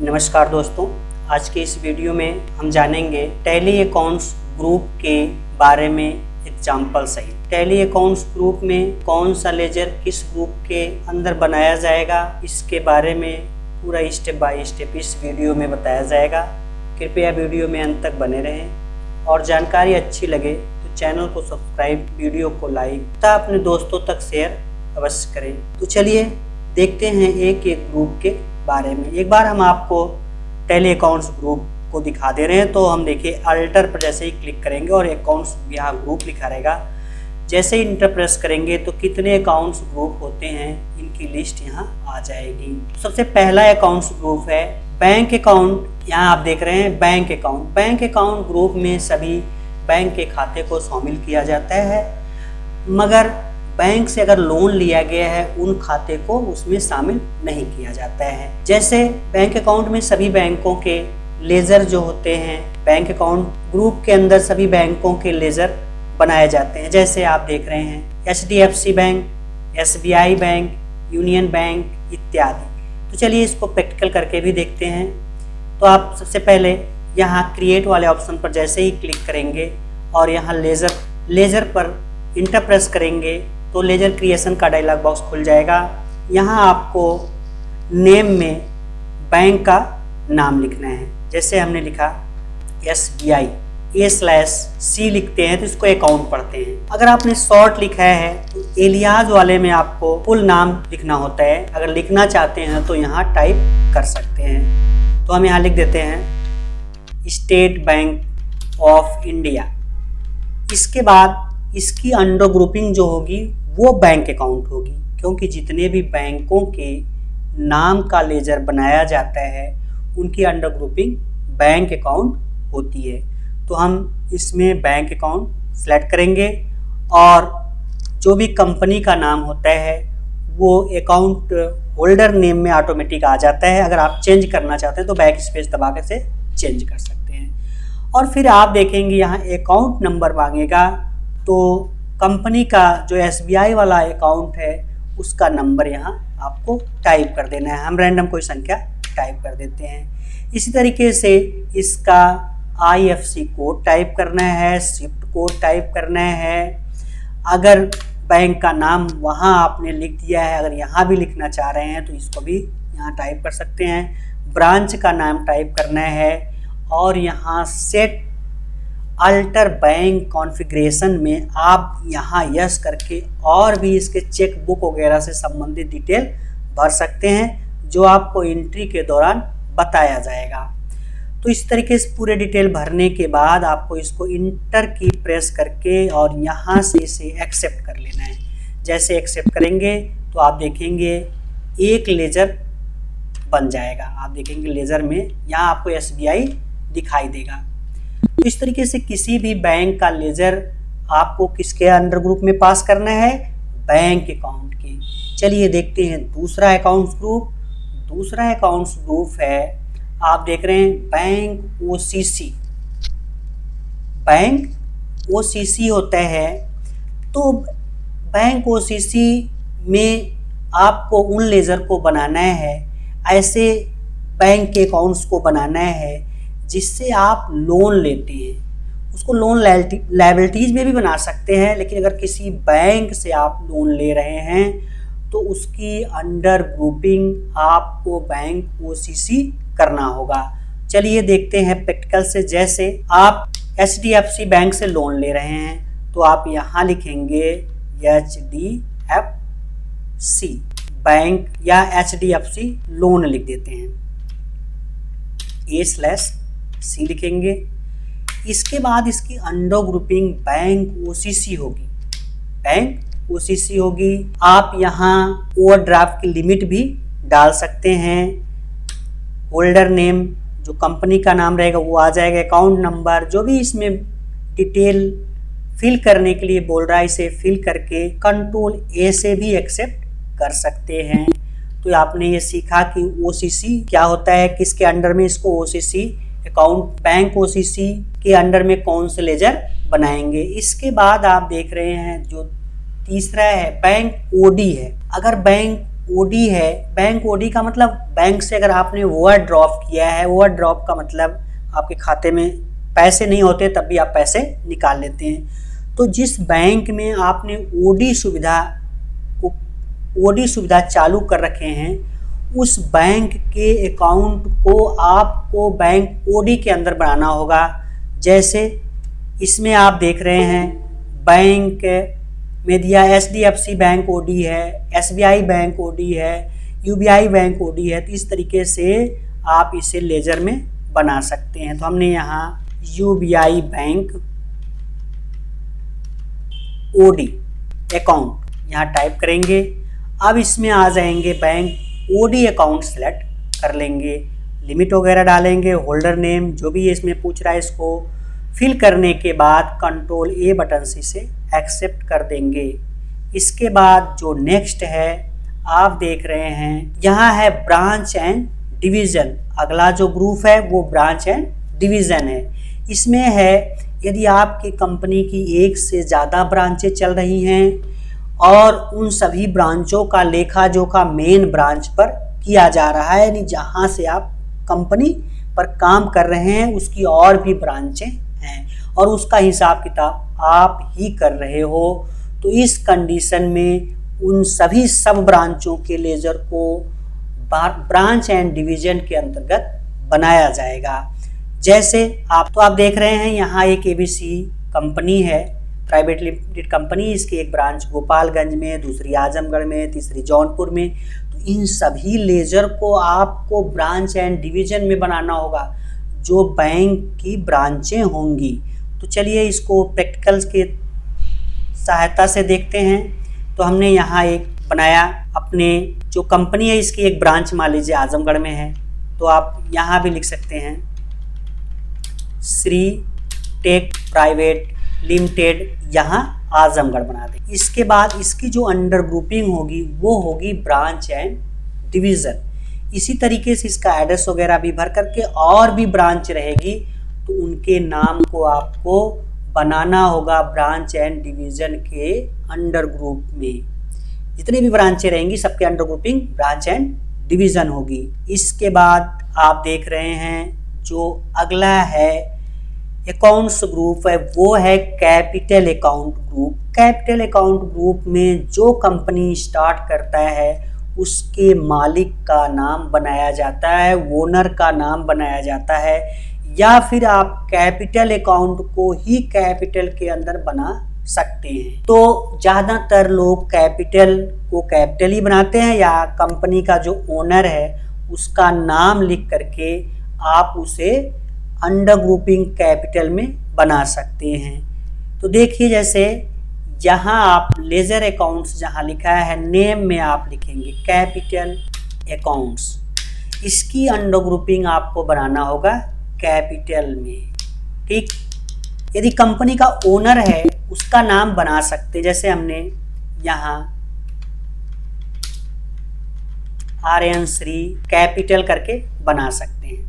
नमस्कार दोस्तों, आज के इस वीडियो में हम जानेंगे टैली अकाउंट्स ग्रुप के बारे में एग्जाम्पल सहित। टैली अकाउंट्स ग्रुप में कौन सा लेजर किस ग्रुप के अंदर बनाया जाएगा, इसके बारे में पूरा स्टेप बाय स्टेप इस वीडियो में बताया जाएगा। कृपया वीडियो में अंत तक बने रहें और जानकारी अच्छी लगे तो चैनल को सब्सक्राइब, वीडियो को लाइक तथा अपने दोस्तों तक शेयर अवश्य करें। तो चलिए देखते हैं एक एक ग्रुप के बारे में। एक बार हम आपको टैली अकाउंट्स ग्रुप को दिखा दे रहे हैं। तो हम देखिए अल्टर पर जैसे ही क्लिक करेंगे और अकाउंट्स यहाँ ग्रुप लिखा रहेगा, जैसे ही इंटर प्रेस करेंगे तो कितने अकाउंट्स ग्रुप होते हैं इनकी लिस्ट यहाँ आ जाएगी। सबसे पहला अकाउंट्स ग्रुप है बैंक अकाउंट। यहाँ आप देख रहे हैं bank account. Bank account group में सभी बैंक के खाते को शामिल किया जाता है, मगर बैंक से अगर लोन लिया गया है उन खाते को उसमें शामिल नहीं किया जाता है। जैसे बैंक अकाउंट में सभी बैंकों के लेजर जो होते हैं, बैंक अकाउंट ग्रुप के अंदर सभी बैंकों के लेजर बनाए जाते हैं। जैसे आप देख रहे हैं HDFC bank, SBI bank, union bank इत्यादि। तो चलिए इसको प्रैक्टिकल करके भी देखते हैं। तो आप सबसे पहले यहाँ क्रिएट वाले ऑप्शन पर जैसे ही क्लिक करेंगे और यहाँ लेजर पर इंटर प्रेस करेंगे तो लेजर क्रिएशन का डायलॉग बॉक्स खुल जाएगा। यहाँ आपको नेम में बैंक का नाम लिखना है। जैसे हमने लिखा SBI, A/C लिखते हैं तो इसको अकाउंट पढ़ते हैं। अगर आपने शॉर्ट लिखा है तो एलियाज वाले में आपको फुल नाम लिखना होता है। अगर लिखना चाहते हैं तो यहाँ टाइप कर सकते हैं। तो हम यहाँ लिख देते हैं स्टेट बैंक ऑफ इंडिया। इसके बाद इसकी अंडर ग्रुपिंग जो होगी वो बैंक अकाउंट होगी, क्योंकि जितने भी बैंकों के नाम का लेजर बनाया जाता है उनकी अंडर ग्रुपिंग बैंक अकाउंट होती है। तो हम इसमें बैंक अकाउंट सेलेक्ट करेंगे और जो भी कंपनी का नाम होता है वो अकाउंट होल्डर नेम में ऑटोमेटिक आ जाता है। अगर आप चेंज करना चाहते हैं तो बैक स्पेस दबा के से चेंज कर सकते हैं। और फिर आप देखेंगे यहाँ अकाउंट नंबर मांगेगा, तो कंपनी का जो SBI वाला अकाउंट है उसका नंबर यहाँ आपको टाइप कर देना है। हम रैंडम कोई संख्या टाइप कर देते हैं। इसी तरीके से इसका IFSC कोड टाइप करना है, स्विफ्ट कोड टाइप करना है। अगर बैंक का नाम वहाँ आपने लिख दिया है, अगर यहाँ भी लिखना चाह रहे हैं तो इसको भी यहाँ टाइप कर सकते हैं। ब्रांच का नाम टाइप करना है और यहाँ सेट अल्टर बैंक कॉन्फ़िगरेशन में आप यहाँ यस करके और भी इसके चेक बुक वगैरह से संबंधित डिटेल भर सकते हैं, जो आपको एंट्री के दौरान बताया जाएगा। तो इस तरीके से पूरे डिटेल भरने के बाद आपको इसको इंटर की प्रेस करके और यहाँ से इसे एक्सेप्ट कर लेना है। जैसे एक्सेप्ट करेंगे तो आप देखेंगे एक लेजर बन जाएगा। आप देखेंगे लेजर में यहाँ आपको SBI दिखाई देगा। तो इस तरीके से किसी भी बैंक का लेजर आपको किसके अंडर ग्रुप में पास करना है, बैंक अकाउंट के। चलिए देखते हैं दूसरा अकाउंट्स ग्रुप। दूसरा अकाउंट्स ग्रुप है, आप देख रहे हैं बैंक OCC। बैंक OCC होता है, तो बैंक OCC में आपको उन लेजर को बनाना है, ऐसे बैंक के अकाउंट्स को बनाना है जिससे आप लोन लेते हैं। उसको लोन लायबिलिटीज में भी बना सकते हैं, लेकिन अगर किसी बैंक से आप लोन ले रहे हैं तो उसकी अंडर ग्रुपिंग आपको बैंक OCC करना होगा। चलिए देखते हैं प्रैक्टिकल से। जैसे आप HDFC बैंक से लोन ले रहे हैं तो आप यहाँ लिखेंगे HDFC बैंक या HDFC लोन लिख देते हैं, A/C लिखेंगे। इसके बाद इसकी अंडर ग्रुपिंग बैंक OCC होगी। बैंक OCC होगी। आप यहाँ ओवरड्राफ्ट की लिमिट भी डाल सकते हैं। होल्डर नेम जो कंपनी का नाम रहेगा वो आ जाएगा। अकाउंट नंबर जो भी इसमें डिटेल फिल करने के लिए बोल रहा है इसे फिल करके कंट्रोल A से भी एक्सेप्ट कर सकते हैं। तो आपने ये सीखा कि OCC क्या होता है, किसके अंडर में इसको OCC अकाउंट बैंक OCC के अंडर में कौन से लेजर बनाएंगे। इसके बाद आप देख रहे हैं जो तीसरा है बैंक OD है। अगर बैंक ओडी है, बैंक ओडी का मतलब बैंक से अगर आपने ओवरड्राफ्ट किया है, ओवरड्राफ्ट का मतलब आपके खाते में पैसे नहीं होते तब भी आप पैसे निकाल लेते हैं। तो जिस बैंक में आपने ओडी सुविधा चालू कर रखे हैं, उस बैंक के अकाउंट को आपको बैंक ओडी के अंदर बनाना होगा। जैसे इसमें आप देख रहे हैं बैंक में दिया HDFC बैंक ओडी है, SBI बैंक ओडी है, UBI बैंक ओडी है। तो इस तरीके से आप इसे लेजर में बना सकते हैं। तो हमने यहाँ UBI बैंक ओडी अकाउंट यहाँ टाइप करेंगे। अब इसमें आ जाएंगे, बैंक ओडी अकाउंट सेलेक्ट कर लेंगे, लिमिट वगैरह डालेंगे, होल्डर नेम जो भी इसमें पूछ रहा है इसको फिल करने के बाद कंट्रोल A बटन से इसे एक्सेप्ट कर देंगे। इसके बाद जो नेक्स्ट है आप देख रहे हैं, यहाँ है ब्रांच एंड डिवीज़न। अगला जो ग्रुप है वो ब्रांच एंड डिवीज़न है। इसमें है यदि आपकी कंपनी की एक से ज़्यादा ब्रांचें चल रही हैं और उन सभी ब्रांचों का लेखा जोखा मेन ब्रांच पर किया जा रहा है, यानी जहाँ से आप कंपनी पर काम कर रहे हैं उसकी और भी ब्रांचें हैं और उसका हिसाब किताब आप ही कर रहे हो, तो इस कंडीशन में उन सभी सब ब्रांचों के लेजर को ब्रांच एंड डिवीज़न के अंतर्गत बनाया जाएगा। जैसे आप देख रहे हैं यहाँ एक ABC कंपनी है, प्राइवेट लिमिटेड कंपनी। इसकी एक ब्रांच गोपालगंज में, दूसरी आजमगढ़ में, तीसरी जौनपुर में। तो इन सभी लेजर को आपको ब्रांच एंड डिवीज़न में बनाना होगा जो बैंक की ब्रांचें होंगी। तो चलिए इसको प्रैक्टिकल्स के सहायता से देखते हैं। तो हमने यहाँ एक बनाया, अपने जो कंपनी है इसकी एक ब्रांच मान लीजिए आजमगढ़ में है, तो आप यहाँ भी लिख सकते हैं श्री टेक प्राइवेट लिमिटेड, यहाँ आजमगढ़ बना दें। इसके बाद इसकी जो अंडर ग्रुपिंग होगी वो होगी ब्रांच एंड डिवीज़न। इसी तरीके से इसका एड्रेस वगैरह भी भर करके और भी ब्रांच रहेगी तो उनके नाम को आपको बनाना होगा ब्रांच एंड डिवीज़न के अंडर ग्रुप में। जितनी भी ब्रांचें रहेंगी सबके under grouping branch and division होगी। इसके बाद आप देख रहे हैं जो अगला है अकाउंट्स ग्रुप है, वो है capital account group. Capital account group में जो कंपनी स्टार्ट करता है उसके मालिक का नाम बनाया जाता है, ओनर का नाम बनाया जाता है, या फिर आप कैपिटल अकाउंट को ही कैपिटल के अंदर बना सकते हैं। तो ज़्यादातर लोग कैपिटल को कैपिटल ही बनाते हैं या कंपनी का जो ओनर है उसका नाम लिख करके आप उसे अंडर ग्रुपिंग कैपिटल में बना सकते हैं। तो देखिए जैसे यहाँ आप लेजर अकाउंट्स जहाँ लिखा है नेम में आप लिखेंगे कैपिटल अकाउंट्स, इसकी अंडर ग्रुपिंग आपको बनाना होगा कैपिटल में। ठीक, यदि कंपनी का ओनर है उसका नाम बना सकते, जैसे हमने यहाँ RN श्री कैपिटल करके बना सकते हैं।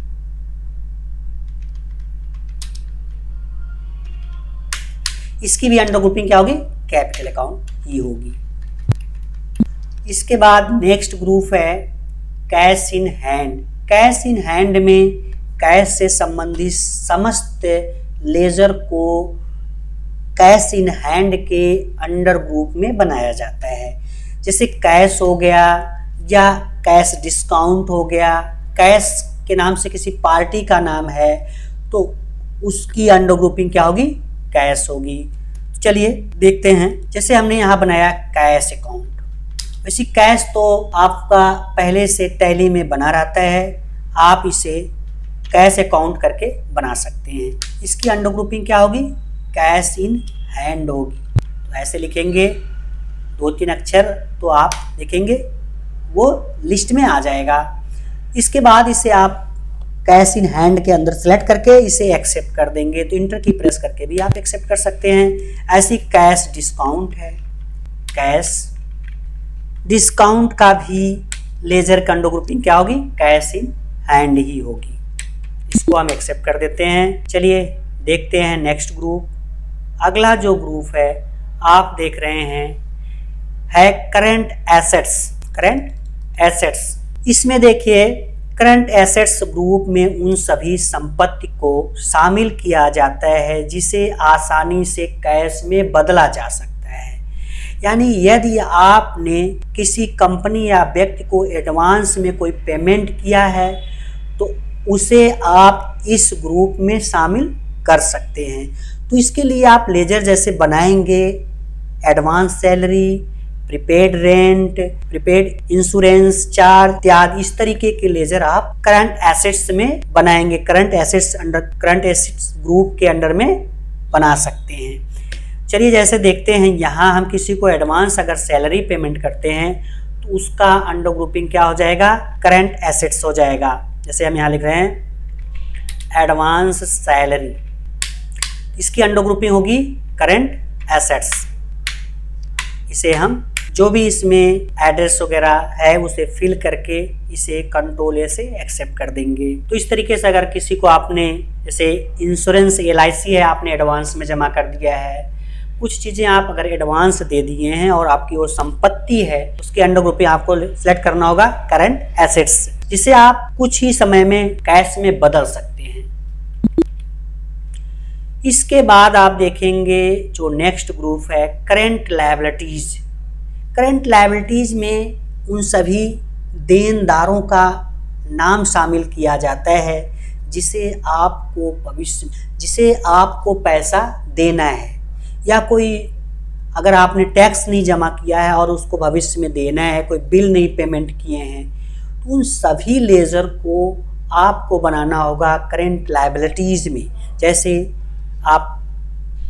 इसकी भी अंडर ग्रुपिंग क्या होगी, कैपिटल अकाउंट ही होगी। इसके बाद नेक्स्ट ग्रुप है cash in hand. Cash in hand में कैश से संबंधित समस्त लेजर को कैश इन हैंड के अंडर ग्रुप में बनाया जाता है। जैसे कैश हो गया या कैश डिस्काउंट हो गया, कैश के नाम से किसी पार्टी का नाम है तो उसकी अंडर ग्रुपिंग क्या होगी, कैश होगी। चलिए देखते हैं, जैसे हमने यहाँ बनाया कैश अकाउंट, वैसे कैश तो आपका पहले से टैली में बना रहता है, आप इसे कैश अकाउंट करके बना सकते हैं। इसकी अंडर ग्रुपिंग क्या होगी, कैश इन हैंड होगी। तो ऐसे लिखेंगे 2-3 अक्षर, तो आप लिखेंगे वो लिस्ट में आ जाएगा। इसके बाद इसे आप कैश इन हैंड के अंदर सेलेक्ट करके इसे एक्सेप्ट कर देंगे, तो इंटर की प्रेस करके भी आप एक्सेप्ट कर सकते हैं। ऐसी कैश डिस्काउंट है, कैश डिस्काउंट का भी लेजर का अंडर ग्रुपिंग क्या होगी, कैश इन हैंड ही होगी। इसको हम एक्सेप्ट कर देते हैं। चलिए देखते हैं नेक्स्ट ग्रुप। अगला जो ग्रुप है आप देख रहे हैं है करंट एसेट्स। Current assets. इसमें देखिए करंट एसेट्स ग्रुप में उन सभी संपत्ति को शामिल किया जाता है जिसे आसानी से कैश में बदला जा सकता है। यानी यदि आपने किसी कंपनी या व्यक्ति को एडवांस में कोई पेमेंट किया है तो उसे आप इस ग्रुप में शामिल कर सकते हैं। तो इसके लिए आप लेजर जैसे बनाएंगे advance salary, prepaid rent, prepaid insurance charge इत्यादि, इस तरीके के लेजर आप करंट एसेट्स में बनाएंगे, करंट एसेट्स ग्रुप के अंडर में बना सकते हैं। चलिए जैसे देखते हैं, यहाँ हम किसी को एडवांस अगर सैलरी पेमेंट करते हैं तो उसका अंडर ग्रुपिंग क्या हो जाएगा, करंट एसेट्स हो जाएगा। जैसे हम यहाँ लिख रहे हैं एडवांस सैलरी, इसकी अंडर ग्रुपिंग होगी करंट एसेट्स। इसे हम जो भी इसमें एड्रेस वगैरह है उसे फिल करके इसे कंट्रोल ए से एक्सेप्ट कर देंगे। तो इस तरीके से अगर किसी को आपने जैसे इंश्योरेंस LIC है आपने एडवांस में जमा कर दिया है, कुछ चीज़ें आप अगर एडवांस दे दिए हैं और आपकी वो संपत्ति है उसके अंडर ग्रुप में आपको सिलेक्ट करना होगा करंट एसेट्स, जिसे आप कुछ ही समय में कैश में बदल सकते हैं। इसके बाद आप देखेंगे जो नेक्स्ट ग्रुप है करंट लायबिलिटीज। करंट लायबिलिटीज में उन सभी देनदारों का नाम शामिल किया जाता है जिसे आपको पैसा देना है, या कोई अगर आपने टैक्स नहीं जमा किया है और उसको भविष्य में देना है, कोई बिल नहीं पेमेंट किए हैं, तो उन सभी लेजर को आपको बनाना होगा करंट लायबिलिटीज में। जैसे आप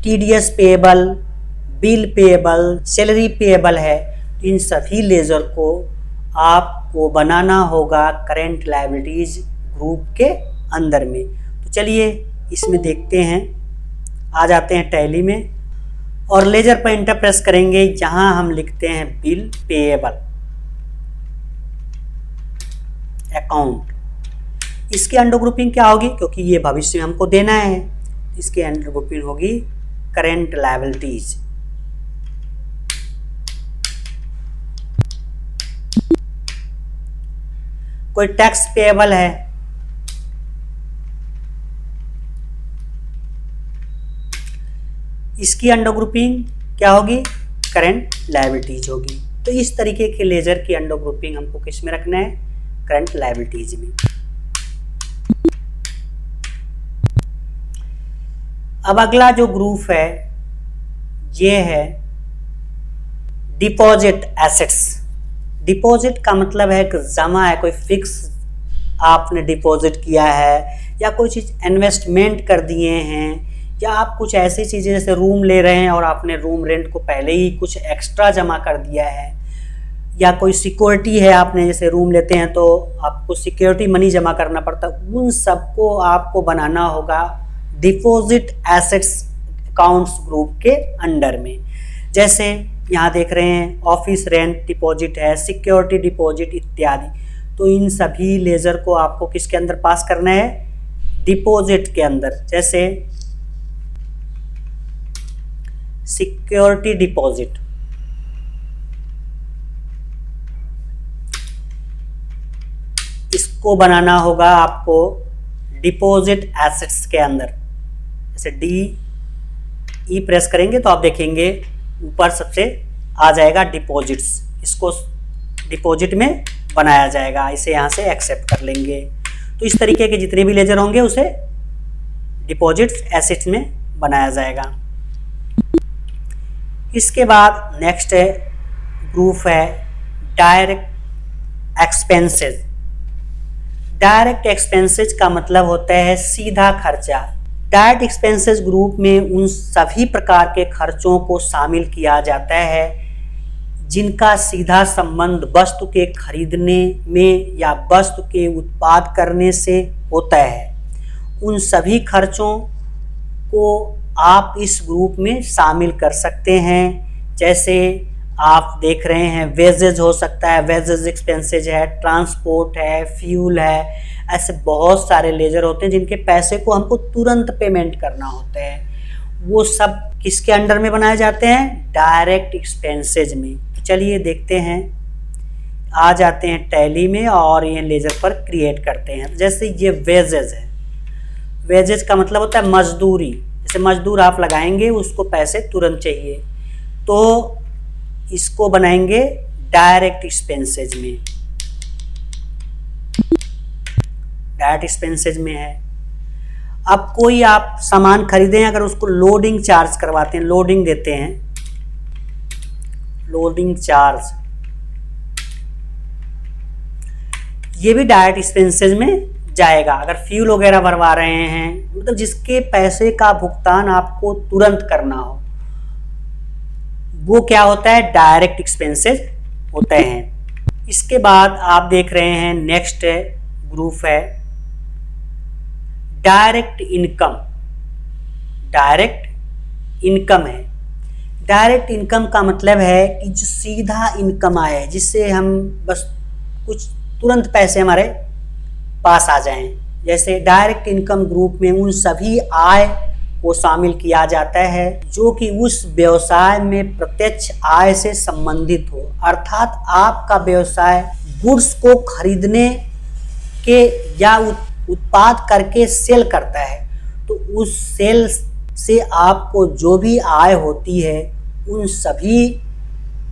TDS payable, bill payable, salary payable है, इन सभी लेजर को आपको बनाना होगा करंट लायबिलिटीज ग्रुप के अंदर में। तो चलिए इसमें देखते हैं, आ जाते हैं टैली में और लेजर पर एंटर प्रेस करेंगे। जहां हम लिखते हैं बिल पेएबल अकाउंट, इसकी अंडर ग्रुपिंग क्या होगी, क्योंकि ये भविष्य में हमको देना है, इसके अंडर ग्रुपिंग होगी करंट लायबिलिटीज। कोई टैक्स पेएबल है, इसकी अंडर ग्रुपिंग क्या होगी, करंट लायबिलिटीज होगी। तो इस तरीके के लेजर की अंडर ग्रुपिंग हमको किस में रखना है, करंट लायबिलिटीज में। अब अगला जो ग्रुप है ये है डिपॉजिट एसेट्स। डिपॉजिट का मतलब है कि जमा है, कोई फिक्स आपने डिपॉजिट किया है या कोई चीज़ इन्वेस्टमेंट कर दिए हैं, या आप कुछ ऐसी चीज़ें जैसे रूम ले रहे हैं और आपने रूम रेंट को पहले ही कुछ एक्स्ट्रा जमा कर दिया है, या कोई सिक्योरिटी है, आपने जैसे रूम लेते हैं तो आपको सिक्योरिटी मनी जमा करना पड़ता है, उन सबको आपको बनाना होगा डिपॉजिट एसेट्स अकाउंट्स ग्रुप के अंडर में। जैसे यहाँ देख रहे हैं ऑफिस रेंट डिपॉजिट है, सिक्योरिटी डिपॉजिट इत्यादि। तो इन सभी लेजर को आपको किसके अंदर पास करना है, डिपॉजिट के अंदर। जैसे सिक्योरिटी डिपॉजिट, इसको बनाना होगा आपको डिपॉजिट एसेट्स के अंदर। जैसे DE प्रेस करेंगे तो आप देखेंगे ऊपर सबसे आ जाएगा डिपॉजिट्स, इसको डिपॉजिट में बनाया जाएगा, इसे यहाँ से एक्सेप्ट कर लेंगे। तो इस तरीके के जितने भी लेजर होंगे उसे डिपॉजिट एसेट्स में बनाया जाएगा। इसके बाद नेक्स्ट है ग्रुप है डायरेक्ट एक्सपेंसेस। डायरेक्ट एक्सपेंसेस का मतलब होता है सीधा खर्चा। डायरेक्ट एक्सपेंसेस ग्रुप में उन सभी प्रकार के खर्चों को शामिल किया जाता है जिनका सीधा संबंध वस्तु के खरीदने में या वस्तु के उत्पाद करने से होता है। उन सभी खर्चों को आप इस ग्रुप में शामिल कर सकते हैं। जैसे आप देख रहे हैं वेजेज हो सकता है, वेजेज एक्सपेंसेज है, ट्रांसपोर्ट है, फ्यूल है, ऐसे बहुत सारे लेजर होते हैं जिनके पैसे को हमको तुरंत पेमेंट करना होता है। वो सब किसके अंडर में बनाए जाते हैं, डायरेक्ट एक्सपेंसेज में। तो चलिए देखते हैं आ जाते हैं टैली में और ये लेजर पर क्रिएट करते हैं। जैसे ये वेजेस है, वेजेस का मतलब होता है मजदूरी। जैसे मजदूर आप लगाएंगे उसको पैसे तुरंत चाहिए, तो इसको बनाएंगे डायरेक्ट एक्सपेंसेज में। डायरेक्ट एक्सपेंसेज में है। अब कोई आप सामान खरीदें, अगर उसको लोडिंग चार्ज करवाते हैं, लोडिंग देते हैं, लोडिंग चार्ज, ये भी डायरेक्ट एक्सपेंसेज में जाएगा। अगर फ्यूल वगैरह भरवा रहे हैं, मतलब जिसके पैसे का भुगतान आपको तुरंत करना हो, वो क्या होता है, डायरेक्ट एक्सपेंसेज होते हैं। इसके बाद आप देख रहे हैं नेक्स्ट ग्रुप है डायरेक्ट इनकम। डायरेक्ट इनकम है। डायरेक्ट इनकम का मतलब है कि जो सीधा इनकम आए, जिससे हम बस कुछ तुरंत पैसे हमारे पास आ जाएं। जैसे डायरेक्ट इनकम ग्रुप में उन सभी आय को शामिल किया जाता है जो कि उस व्यवसाय में प्रत्यक्ष आय से संबंधित हो। अर्थात आपका व्यवसाय गुड्स को खरीदने के या उत्पाद करके सेल करता है, तो उस सेल से आपको जो भी आय होती है उन सभी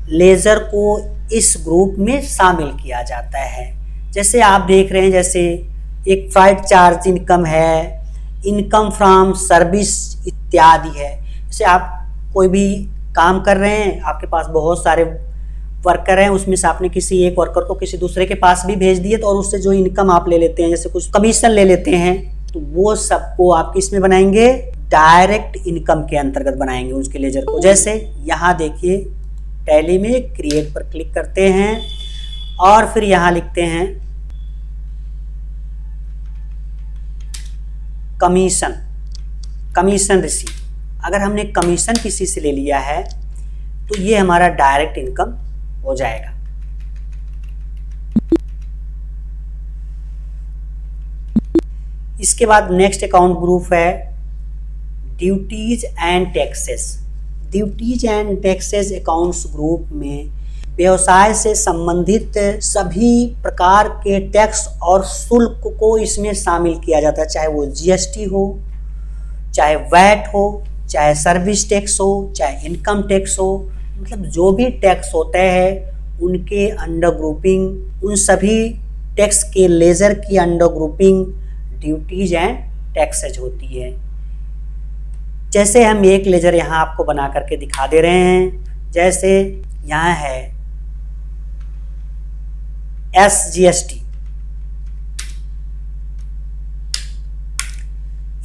लेजर को इस ग्रुप में शामिल किया जाता है। जैसे आप देख रहे हैं, जैसे एक फ्राइट चार्ज इनकम है, इनकम फ्रॉम सर्विस इत्यादि है। जैसे आप कोई भी काम कर रहे हैं, आपके पास बहुत सारे वर्कर हैं, उसमें से आपने किसी एक वर्कर को किसी दूसरे के पास भी भेज दिए, तो और उससे जो इनकम आप ले लेते हैं, जैसे कुछ कमीशन ले लेते हैं, तो वो सबको आप किस में बनाएंगे, डायरेक्ट इनकम के अंतर्गत बनाएंगे उसके लेजर को। जैसे यहाँ देखिए टैली में क्रिएट पर क्लिक करते हैं और फिर यहाँ लिखते हैं कमीशन, कमीशन रिसीव। अगर हमने कमीशन किसी से ले लिया है तो ये हमारा डायरेक्ट इनकम हो जाएगा। इसके बाद नेक्स्ट अकाउंट ग्रुप है duties and taxes. Duties and taxes accounts group में व्यवसाय से संबंधित सभी प्रकार के टैक्स और शुल्क को इसमें शामिल किया जाता है, चाहे वो जीएसटी हो, चाहे वैट हो, चाहे सर्विस टैक्स हो, चाहे इनकम टैक्स हो। मतलब जो भी टैक्स होते हैं उनके अंडर ग्रुपिंग, उन सभी टैक्स के लेजर की under grouping duties and taxes होती है। जैसे हम एक लेजर यहाँ आपको बना करके दिखा दे रहे हैं। जैसे यहाँ है SGST,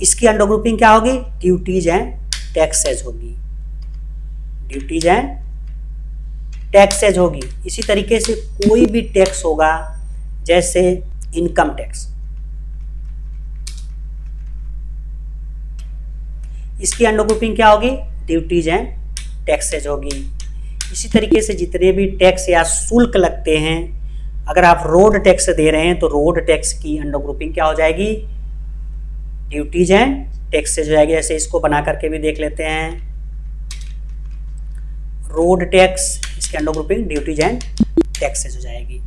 इसकी अंडर ग्रुपिंग क्या होगी, ड्यूटीज एंड टैक्सेज होगी, ड्यूटीज एंड टैक्सेज होगी। इसी तरीके से कोई भी टैक्स होगा, जैसे इनकम टैक्स, इसकी अंडर ग्रुपिंग क्या होगी, ड्यूटीज एंड टैक्सेज होगी। इसी तरीके से जितने भी टैक्स या शुल्क लगते हैं, अगर आप रोड टैक्स दे रहे हैं तो रोड टैक्स की अंडर ग्रुपिंग क्या हो जाएगी, ड्यूटीज एंड टैक्सेज हो जाएगी। ऐसे इसको बना करके भी देख लेते हैं, रोड टैक्स, इसके under grouping duties and taxes हो जाएगी।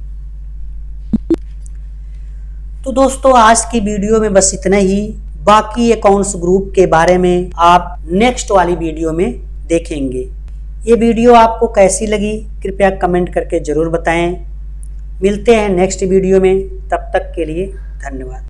तो दोस्तों आज की वीडियो में बस इतना ही। बाकी अकाउंट्स ग्रुप के बारे में आप नेक्स्ट वाली वीडियो में देखेंगे। ये वीडियो आपको कैसी लगी कृपया कमेंट करके जरूर बताएं। मिलते हैं नेक्स्ट वीडियो में, तब तक के लिए धन्यवाद।